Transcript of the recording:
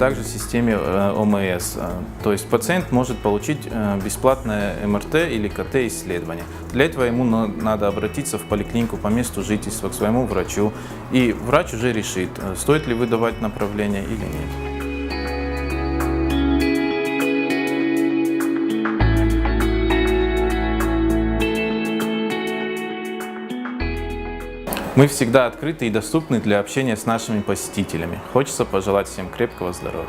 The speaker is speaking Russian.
также в системе ОМС. То есть пациент может получить бесплатное МРТ или КТ-исследование. Для этого ему надо обратиться в поликлинику по месту жительства к своему врачу, и врач уже решит, стоит ли выдавать направление или нет. Мы всегда открыты и доступны для общения с нашими посетителями. Хочется пожелать всем крепкого здоровья.